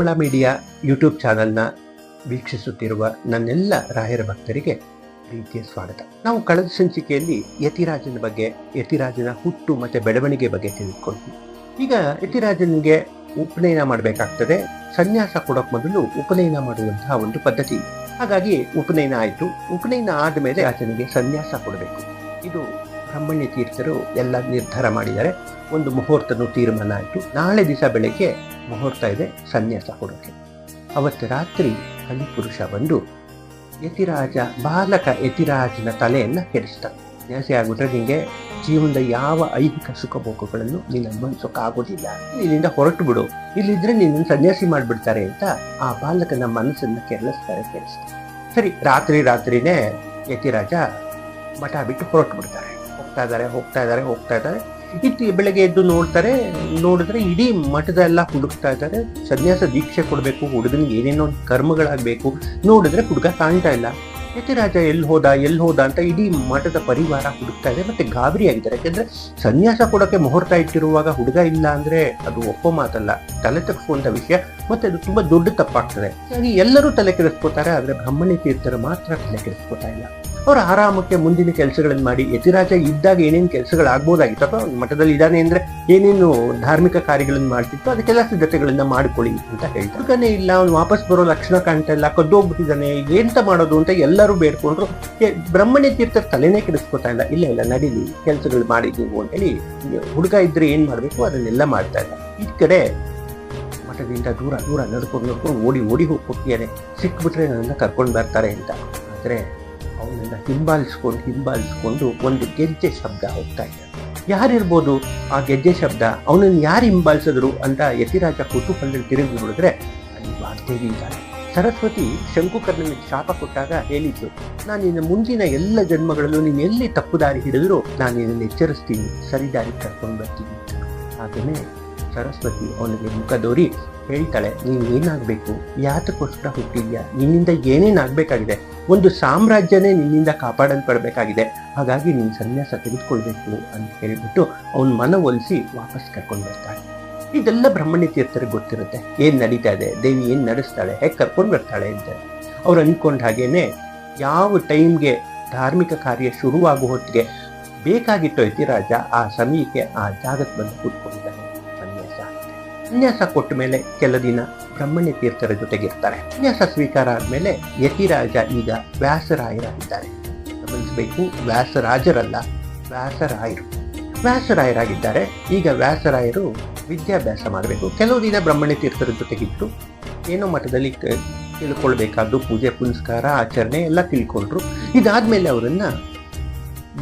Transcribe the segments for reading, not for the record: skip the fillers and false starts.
ಪರಿಮಳ media YouTube ಚಾನಲ್ನ ವೀಕ್ಷಿಸುತ್ತಿರುವ ನನ್ನೆಲ್ಲ ರಾಯರ ಭಕ್ತರಿಗೆ ಪ್ರೀತಿಯ ಸ್ವಾಗತ. ನಾವು ಕಳೆದ ಸಂಚಿಕೆಯಲ್ಲಿ ಯತಿರಾಜನ ಬಗ್ಗೆ, ಯತಿರಾಜನ ಹುಟ್ಟು ಮತ್ತು ಬೆಳವಣಿಗೆ ಬಗ್ಗೆ ತಿಳಿದುಕೊಂಡ್ವಿ. ಈಗ ಯತಿರಾಜನಿಗೆ ಉಪನಯನ ಮಾಡಬೇಕಾಗ್ತದೆ. ಸನ್ಯಾಸ ಕೊಡೋಕೆ ಮೊದಲು ಉಪನಯನ ಮಾಡುವಂತಹ ಒಂದು ಪದ್ಧತಿ. ಹಾಗಾಗಿ ಉಪನಯನ ಆಯಿತು. ಉಪನಯನ ಆದಮೇಲೆ ರಾಜನಿಗೆ ಸನ್ಯಾಸ ಕೊಡಬೇಕು. ಇದು ಬ್ರಹ್ಮಣ್ಯ ತೀರ್ಥರು ಎಲ್ಲ ನಿರ್ಧಾರ ಮಾಡಿದ್ದಾರೆ. ಒಂದು ಮುಹೂರ್ತನೂ ತೀರ್ಮಾನ ಆಯಿತು. ನಾಳೆ ದಿವಸ ಬೆಳಗ್ಗೆ ಮುಹೂರ್ತ ಇದೆ ಸನ್ಯಾಸ ಕೊಡೋಕೆ. ಅವತ್ತು ರಾತ್ರಿ ಕಲಿಪುರುಷ ಬಂದು ಯತಿರಾಜ, ಬಾಲಕ ಯತಿರಾಜನ ತಲೆಯನ್ನು ಕೆಡಿಸ್ತಾನೆ. ಸನ್ಯಾಸಿ ಆಗ್ಬಿಟ್ರೆ ನಿಮಗೆ ಜೀವನದ ಯಾವ ಐಹಿಕ ಸುಖ ಭೋಗಗಳನ್ನು ನೀನು ಅನುಭವಿಸೋಕ್ಕಾಗೋದಿಲ್ಲ, ಇಲ್ಲಿಂದ ಹೊರಟು ಬಿಡು, ಇಲ್ಲಿದ್ರೆ ನೀನು ಸನ್ಯಾಸಿ ಮಾಡಿಬಿಡ್ತಾರೆ ಅಂತ ಆ ಬಾಲಕನ ಮನಸ್ಸನ್ನು ಕೆಡಿಸ್ತಾರೆ. ಸರಿ, ರಾತ್ರಿನೇ ಯತಿರಾಜ ಮಠ ಬಿಟ್ಟು ಹೊರಟು ಬಿಡ್ತಾರೆ. ಹೋಗ್ತಾ ಇದ್ದಾರೆ. ಬೆಳಗ್ಗೆ ಎದ್ದು ನೋಡಿದ್ರೆ ಇಡೀ ಮಠದ ಎಲ್ಲ ಹುಡುಕ್ತಾ ಇದ್ದಾರೆ. ಸನ್ಯಾಸ ದೀಕ್ಷೆ ಕೊಡಬೇಕು, ಹುಡುಗನಿಗೆ ಏನೇನೋ ಕರ್ಮಗಳಾಗಬೇಕು. ನೋಡಿದ್ರೆ ಹುಡುಗ ಕಾಣ್ತಾ ಇಲ್ಲ. ಯತಿರಾಜ ಎಲ್ಲಿ ಹೋದ ಅಂತ ಇಡೀ ಮಠದ ಪರಿವಾರ ಹುಡುಕ್ತಾ ಇದೆ. ಮತ್ತೆ ಗಾಬರಿ ಆಗಿದ್ದಾರೆ. ಯಾಕೆಂದ್ರೆ ಸನ್ಯಾಸ ಕೊಡೋಕೆ ಮುಹೂರ್ತ ಇಟ್ಟಿರುವಾಗ ಹುಡುಗ ಇಲ್ಲ ಅಂದ್ರೆ ಅದು ಒಪ್ಪೋ ಮಾತಲ್ಲ, ತಲೆ ತಗ್ಸುವಂತ ವಿಷಯ. ಮತ್ತೆ ಅದು ತುಂಬಾ ದೊಡ್ಡ ತಪ್ಪಾಗ್ತದೆ. ಹಾಗಾಗಿ ಎಲ್ಲರೂ ತಲೆ ಕೆಡಿಸ್ಕೋತಾರೆ. ಆದ್ರೆ ಬ್ರಹ್ಮಣ್ಯ ತೀರ್ಥರು ಮಾತ್ರ ತಲೆ ಕೆಡಿಸ್ಕೋತಾ ಇಲ್ಲ. ಅವರು ಆರಾಮಕ್ಕೆ ಮುಂದಿನ ಕೆಲಸಗಳನ್ನು ಮಾಡಿ, ಯತಿರಾಜ ಇದ್ದಾಗ ಏನೇನು ಕೆಲಸಗಳಾಗ್ಬೋದಾಗಿತ್ತು ಅಥವಾ ಮಠದಲ್ಲಿ ಇದ್ದಾನೆ ಅಂದ್ರೆ ಏನೇನು ಧಾರ್ಮಿಕ ಕಾರ್ಯಗಳನ್ನು ಮಾಡ್ತಿತ್ತು ಅದಕ್ಕೆಲ್ಲ ಸಿದ್ಧತೆಗಳನ್ನ ಮಾಡ್ಕೊಳ್ಳಿ ಅಂತ ಹೇಳ್ತಾರೆ. ಹುಡುಗನೇ ಇಲ್ಲ, ಅವ್ನು ವಾಪಸ್ ಬರೋ ಲಕ್ಷಣ ಕಾಣ್ತಾ ಇಲ್ಲ, ಕದ್ದೋಗ್ಬಿಟ್ಟಿದ್ದಾನೆ, ಎಂತ ಮಾಡೋದು ಅಂತ ಎಲ್ಲರೂ ಬೇಡ್ಕೊಂಡ್ರು. ಬ್ರಹ್ಮಣ್ಯ ತೀರ್ಥರ ತಲೆನೇ ಕೆಡಿಸ್ಕೊತಾ ಇಲ್ಲ, ನಡೀಲಿ, ಕೆಲಸಗಳು ಮಾಡಿದ್ದೀವಿ ಅಂತ ಹೇಳಿ ಹುಡುಗ ಇದ್ರೆ ಏನ್ ಮಾಡ್ಬೇಕು ಅದನ್ನೆಲ್ಲ ಮಾಡ್ತಾ ಇಲ್ಲ. ಈ ಕಡೆ ಮಠದಿಂದ ದೂರ ನಡ್ಕೊಂಡು ಓಡಿ ಹೋಗ್ತಿದ್ದಾನೆ. ಸಿಕ್ಬಿಟ್ರೆ ನನ್ನನ್ನು ಕರ್ಕೊಂಡು ಬರ್ತಾರೆ ಅಂತ. ಆದ್ರೆ ಅವನನ್ನ ಹಿಂಬಾಲಿಸ್ಕೊಂಡು ಒಂದು ಗೆಜ್ಜೆ ಶಬ್ದ ಹೋಗ್ತಾ ಇದ್ದಾರೆ. ಯಾರಿರ್ಬೋದು ಆ ಗೆಜ್ಜೆ ಶಬ್ದ? ಅವನನ್ನು ಯಾರು ಹಿಂಬಾಲಿಸಿದ್ರು ಅಂತ ಯತಿರಾಜ ಕುತೂಹಲದಲ್ಲಿ ತಿರುಗಿ ನೋಡಿದ್ರೆ ಅಲ್ಲಿ ವಾಗ್ದೇವಿ ಇದ್ದಾಳೆ. ಸರಸ್ವತಿ ಶಂಕುಕರ್ಣನಿಗೆ ಶಾಪ ಕೊಟ್ಟಾಗ ಹೇಳಿದ್ದು, ನಾನು ನಿನ್ನ ಮುಂದಿನ ಎಲ್ಲ ಜನ್ಮಗಳಲ್ಲೂ ನೀನು ಎಲ್ಲಿ ತಪ್ಪು ದಾರಿ ಹಿಡಿದ್ರು ನಾನು ನಿನ್ನನ್ನು ಎಚ್ಚರಿಸ್ತೀನಿ, ಸರಿ ದಾರಿ ಕರ್ಕೊಂಡು ಬರ್ತೀನಿ. ಹಾಗೇನೆ ಸರಸ್ವತಿ ಅವನಿಗೆ ಮುಖದೋರಿ ಹೇಳ್ತಾಳೆ, ನೀನು ಏನಾಗಬೇಕು, ಯಾತಕ್ಕೋಸ್ಕರ ಹುಟ್ಟಿದ್ಯಾ, ನಿನ್ನಿಂದ ಏನೇನಾಗಬೇಕಾಗಿದೆ, ಒಂದು ಸಾಮ್ರಾಜ್ಯನೇ ನಿನ್ನಿಂದ ಕಾಪಾಡಲ್ಪಡಬೇಕಾಗಿದೆ, ಹಾಗಾಗಿ ನೀನು ಸನ್ಯಾಸ ತೆಗೆದುಕೊಳ್ಬೇಕು ಅಂತ ಹೇಳಿಬಿಟ್ಟು ಅವನ ಮನವೊಲಿಸಿ ವಾಪಸ್ ಕರ್ಕೊಂಡು ಬರ್ತಾಳೆ. ಇದೆಲ್ಲ ಬ್ರಹ್ಮಣ್ಯ ತೀರ್ಥರಿಗೆ ಗೊತ್ತಿರುತ್ತೆ, ಏನು ನಡೀತಾ ಇದೆ, ದೇವಿ ಏನು ನಡೆಸ್ತಾಳೆ, ಹೇಗೆ ಕರ್ಕೊಂಡು ಬರ್ತಾಳೆ ಅಂತ. ಅವ್ರು ಅಂದ್ಕೊಂಡ ಹಾಗೇನೆ ಯಾವ ಟೈಮ್ಗೆ ಧಾರ್ಮಿಕ ಕಾರ್ಯ ಶುರುವಾಗುವ ಹೊತ್ತಿಗೆ ಬೇಕಾಗಿತ್ತು ಯತಿರಾಜ ಆ ಸಮಯಕ್ಕೆ ಆ ಜಾಗಕ್ಕೆ ಬಂದು ಕೂತ್ಕೊಂಡಿದ್ದಾನೆ. ಸನ್ಯಾಸ ಕೊಟ್ಟ ಮೇಲೆ ಕೆಲ ದಿನ ಬ್ರಹ್ಮಣ್ಯ ತೀರ್ಥರ ಜೊತೆಗಿರ್ತಾರೆ. ಸನ್ಯಾಸ ಸ್ವೀಕಾರ ಆದ್ಮೇಲೆ ಯತಿರಾಜ ಈಗ ವ್ಯಾಸರಾಯರಾಗಿದ್ದಾರೆ. ಗಮನಿಸಬೇಕು, ವ್ಯಾಸರಾಜರಲ್ಲ, ವ್ಯಾಸರಾಯರಾಗಿದ್ದಾರೆ. ಈಗ ವ್ಯಾಸರಾಯರು ವಿದ್ಯಾಭ್ಯಾಸ ಮಾಡಬೇಕು. ಕೆಲವು ದಿನ ಬ್ರಹ್ಮಣ್ಯ ತೀರ್ಥರ ಜೊತೆಗಿದ್ದು ಏನೋ ಮಠದಲ್ಲಿ ತಿಳ್ಕೊಳ್ಬೇಕಾದ್ದು ಪೂಜೆ ಪುನಸ್ಕಾರ ಆಚರಣೆ ಎಲ್ಲ ತಿಳ್ಕೊಂಡ್ರು. ಇದಾದ್ಮೇಲೆ ಅವರನ್ನ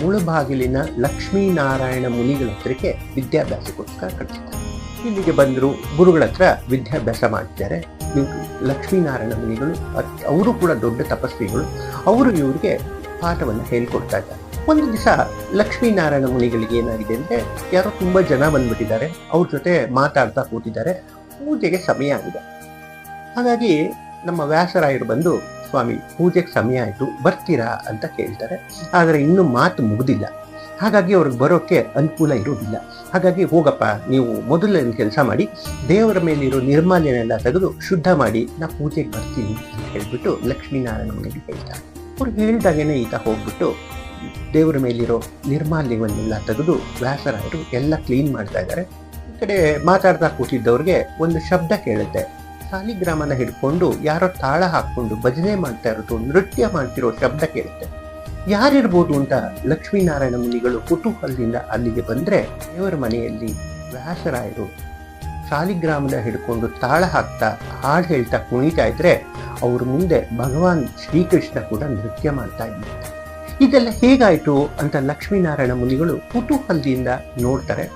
ಮುಳಬಾಗಿಲಿನ ಲಕ್ಷ್ಮೀನಾರಾಯಣ ಮುನಿಗಳ ಹತ್ರಕ್ಕೆ ವಿದ್ಯಾಭ್ಯಾಸಕ್ಕೋಸ್ಕರ ಕಳಿಸ್ತಾರೆ. ಇಲ್ಲಿಗೆ ಬಂದರು, ಗುರುಗಳ ಹತ್ರ ವಿದ್ಯಾಭ್ಯಾಸ ಮಾಡ್ತಿದ್ದಾರೆ. ಲಕ್ಷ್ಮೀನಾರಾಯಣ ಮುನಿಗಳು, ಅವರು ಕೂಡ ದೊಡ್ಡ ತಪಸ್ವಿಗಳು, ಅವರು ಇವ್ರಿಗೆ ಪಾಠವನ್ನು ಹೇಳ್ಕೊಡ್ತಾ ಇದ್ದಾರೆ. ಒಂದು ದಿವಸ ಲಕ್ಷ್ಮೀನಾರಾಯಣ ಮುನಿಗಳಿಗೆ ಏನಾಗಿದೆ ಅಂದರೆ, ಯಾರೋ ತುಂಬ ಜನ ಬಂದ್ಬಿಟ್ಟಿದ್ದಾರೆ, ಅವ್ರ ಜೊತೆ ಮಾತಾಡ್ತಾ ಕೂತಿದ್ದಾರೆ, ಪೂಜೆಗೆ ಸಮಯ ಆಗಿದೆ. ಹಾಗಾಗಿ ನಮ್ಮ ವ್ಯಾಸರಾಯರು ಬಂದು, ಸ್ವಾಮಿ ಪೂಜೆಗೆ ಸಮಯ ಆಯಿತು, ಬರ್ತೀರಾ ಅಂತ ಕೇಳ್ತಾರೆ. ಆದರೆ ಇನ್ನೂ ಮಾತು ಮುಗಿದಿಲ್ಲ. ಹಾಗಾಗಿ ಅವ್ರಿಗೆ ಬರೋಕ್ಕೆ ಅನುಕೂಲ ಇರೋದಿಲ್ಲ. ಹಾಗಾಗಿ ಹೋಗಪ್ಪ, ನೀವು ಮೊದಲನೇ ಕೆಲಸ ಮಾಡಿ, ದೇವರ ಮೇಲಿರೋ ನಿರ್ಮಾಲ್ಯನೆಲ್ಲ ತೆಗೆದು ಶುದ್ಧ ಮಾಡಿ, ನಾ ಪೂಜೆಗೆ ಬರ್ತೀನಿ ಅಂತ ಹೇಳ್ಬಿಟ್ಟು ಲಕ್ಷ್ಮೀನಾರಾಯಣ ಮುನಿಗೆ ಹೇಳ್ತಾರೆ. ಅವ್ರು ಹೇಳಿದಾಗೇನೆ ಈತ ಹೋಗ್ಬಿಟ್ಟು ದೇವರ ಮೇಲಿರೋ ನಿರ್ಮಾಲ್ಯವನ್ನೆಲ್ಲ ತೆಗೆದು ವ್ಯಾಸರಾಯರು ಎಲ್ಲ ಕ್ಲೀನ್ ಮಾಡ್ತಾ ಇದ್ದಾರೆ. ಈ ಕಡೆ ಮಾತಾಡ್ತಾ ಕೂತಿದ್ದವ್ರಿಗೆ ಒಂದು ಶಬ್ದ ಕೇಳುತ್ತೆ. ಸಾಲಿಗ್ರಾಮನ ಹಿಡ್ಕೊಂಡು ಯಾರೋ ತಾಳ ಹಾಕ್ಕೊಂಡು ಭಜನೆ ಮಾಡ್ತಾ ಇರೋದು, ನೃತ್ಯ ಮಾಡ್ತಿರೋ ಶಬ್ದ ಕೇಳುತ್ತೆ. ಯಾರಿರ್ಬೋದು ಅಂತ ಲಕ್ಷ್ಮೀನಾರಾಯಣ ಮುನಿಗಳು ಕುತೂಹಲದಿಂದ ಅಲ್ಲಿಗೆ ಬಂದ್ರೆ, ದೇವರ ಮನೆಯಲ್ಲಿ ವ್ಯಾಸರಾಯರು ಸಾಲಿಗ್ರಾಮನ ಹಿಡ್ಕೊಂಡು ತಾಳ ಹಾಕ್ತಾ ಹಾಡು ಹೇಳ್ತಾ ಕುಣಿತಾ ಇದ್ರೆ, ಅವ್ರ ಮುಂದೆ ಭಗವಾನ್ ಶ್ರೀಕೃಷ್ಣ ಕೂಡ ನೃತ್ಯ ಮಾಡ್ತಾ ಇದ್ದಾರೆ. ಇದೆಲ್ಲ ಹೇಗಾಯ್ತು ಅಂತ ಲಕ್ಷ್ಮೀನಾರಾಯಣ ಮುನಿಗಳು ಕುತೂಹಲದಿಂದ ನೋಡ್ತಾರೆ.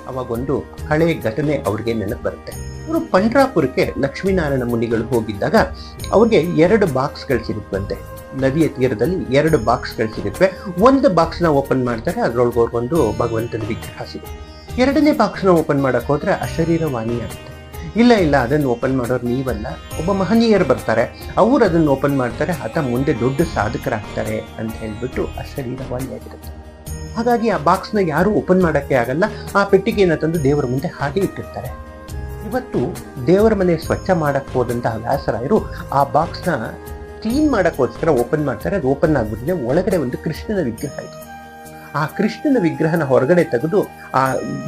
ಅವಾಗೊಂದು ಹಳೆಯ ಘಟನೆ ಅವ್ರಿಗೆ ನೆನಪು ಬರುತ್ತೆ. ಅವರು ಪಂಡ್ರಾಪುರಕ್ಕೆ ಲಕ್ಷ್ಮೀನಾರಾಯಣ ಮುನಿಗಳು ಹೋಗಿದ್ದಾಗ ಅವ್ರಿಗೆ 2 ಬಾಕ್ಸ್ಗಳು ಸಿಗುತ್ತಂತೆ. ನದಿಯ ತೀರದಲ್ಲಿ 2 ಬಾಕ್ಸ್ಗಳು ಸಿಗುತ್ತವೆ. ಒಂದು ಬಾಕ್ಸ್ನ ಓಪನ್ ಮಾಡ್ತಾರೆ, ಅದ್ರೊಳಗೆ ಅವ್ರಿಗೊಂದು ಭಗವಂತನ ವಿಗ್ರಹ ಸಿಗುತ್ತೆ. 2ನೇ ಬಾಕ್ಸ್ನ ಓಪನ್ ಮಾಡಕ್ ಹೋದ್ರೆ ಅಶರೀರವಾಣಿ ಆಗುತ್ತೆ. ಇಲ್ಲ ಅದನ್ನು ಓಪನ್ ಮಾಡೋರು ನೀವಲ್ಲ, ಒಬ್ಬ ಮಹನೀಯರು ಬರ್ತಾರೆ, ಅವ್ರು ಅದನ್ನು ಓಪನ್ ಮಾಡ್ತಾರೆ, ಆತ ಮುಂದೆ ದೊಡ್ಡ ಸಾಧಕರಾಗ್ತಾರೆ ಅಂತ ಹೇಳ್ಬಿಟ್ಟು ಅಶರೀರವಾಣಿ ಆಗಿರುತ್ತೆ. ಹಾಗಾಗಿ ಆ ಬಾಕ್ಸ್ನ ಯಾರು ಓಪನ್ ಮಾಡೋಕ್ಕೆ ಆಗಲ್ಲ. ಆ ಪೆಟ್ಟಿಗೆಯನ್ನು ತಂದು ದೇವರ ಮುಂದೆ ಹಾಗೆ ಇಟ್ಟಿರ್ತಾರೆ. ಇವತ್ತು ದೇವರ ಮನೆ ಸ್ವಚ್ಛ ಮಾಡಕ್ಕೆ ಹೋದಂತಹ ವ್ಯಾಸರಾಯರು ಆ ಬಾಕ್ಸ್ನ ಕ್ಲೀನ್ ಮಾಡೋಕ್ಕೋಸ್ಕರ ಓಪನ್ ಮಾಡ್ತಾರೆ. ಅದು ಓಪನ್ ಆಗ್ಬಿಟ್ಟಿದೆ. ಒಳಗಡೆ ಒಂದು ಕೃಷ್ಣನ ವಿಗ್ರಹ ಇದೆ. ಆ ಕೃಷ್ಣನ ವಿಗ್ರಹನ ಹೊರಗಡೆ ತೆಗೆದು ಆ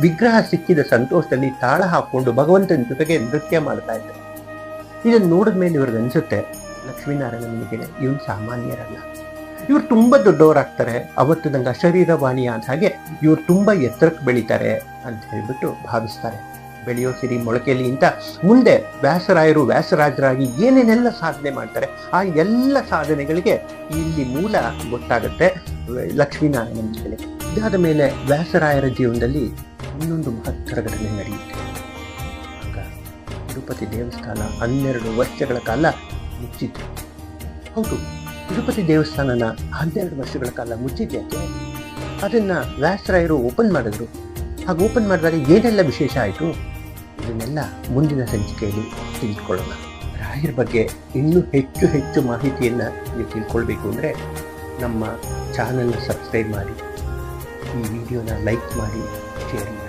ವಿಗ್ರಹ ಸಿಕ್ಕಿದ ಸಂತೋಷದಲ್ಲಿ ತಾಳ ಹಾಕೊಂಡು ಭಗವಂತನ ಜೊತೆಗೆ ನೃತ್ಯ ಮಾಡ್ತಾ ಇದ್ದಾರೆ. ಇದನ್ನು ನೋಡಿದ ಮೇಲೆ ಇವ್ರಿಗೆ ಅನ್ಸುತ್ತೆ, ಲಕ್ಷ್ಮೀನಾರಾಯಣನಿಗೆ ಇವ್ರು ಸಾಮಾನ್ಯರಲ್ಲ, ಇವ್ರು ತುಂಬಾ ದೊಡ್ಡವರಾಗ್ತಾರೆ. ಅವತ್ತು ನಂಗೆ ಅಶರೀರವಾಣಿ ಆದ ಹಾಗೆ ಇವ್ರು ತುಂಬಾ ಎತ್ತರಕ್ಕೆ ಬೆಳೀತಾರೆ ಅಂತ ಹೇಳ್ಬಿಟ್ಟು ಭಾವಿಸ್ತಾರೆ. ಬೆಳೆಯೋ ಸಿರಿ ಮೊಳಕೆಯಲ್ಲಿ ಅಂತ ಮುಂದೆ ವ್ಯಾಸರಾಯರು ವ್ಯಾಸರಾಜರಾಗಿ ಏನೇನೆಲ್ಲ ಸಾಧನೆ ಮಾಡ್ತಾರೆ, ಆ ಎಲ್ಲ ಸಾಧನೆಗಳಿಗೆ ಇಲ್ಲಿ ಮೂಲ ಗೊತ್ತಾಗುತ್ತೆ ಲಕ್ಷ್ಮೀನಾರಾಯಣನಿಗೆ. ಇದಾದ ಮೇಲೆ ವ್ಯಾಸರಾಯರ ಜೀವನದಲ್ಲಿ ಇನ್ನೊಂದು ಮಹತ್ತರ ಘಟನೆ ನಡೆಯುತ್ತೆ. ಆಗ ತಿರುಪತಿ ದೇವಸ್ಥಾನ 12 ವರ್ಷಗಳ ಕಾಲ ಮುಚ್ಚಿತ್ತು. ಹೌದು, ತಿರುಪತಿ ದೇವಸ್ಥಾನನ 12 ವರ್ಷಗಳ ಕಾಲ ಮುಚ್ಚಿದ್ಯಾಕೆ? ಅದನ್ನ ವ್ಯಾಸರಾಯರು ಓಪನ್ ಮಾಡಿದ್ರು. ಹಾಗೆ ಓಪನ್ ಮಾಡಿದಾಗ ಏನೆಲ್ಲ ವಿಶೇಷ ಆಯಿತು, ಇದನ್ನೆಲ್ಲ ಮುಂದಿನ ಸಂಚಿಕೆಯಲ್ಲಿ ತಿಳ್ಕೊಳ್ಳೋಣ. ರಾಯರ ಬಗ್ಗೆ ಇನ್ನೂ ಹೆಚ್ಚು ಮಾಹಿತಿಯನ್ನು ನೀವು ತಿಳ್ಕೊಳ್ಬೇಕು ಅಂದರೆ ನಮ್ಮ ಚಾನಲ್ನ ಸಬ್ಸ್ಕ್ರೈಬ್ ಮಾಡಿ, ಈ ವಿಡಿಯೋನ ಲೈಕ್ ಮಾಡಿ, ಶೇರ್ ಮಾಡಿ.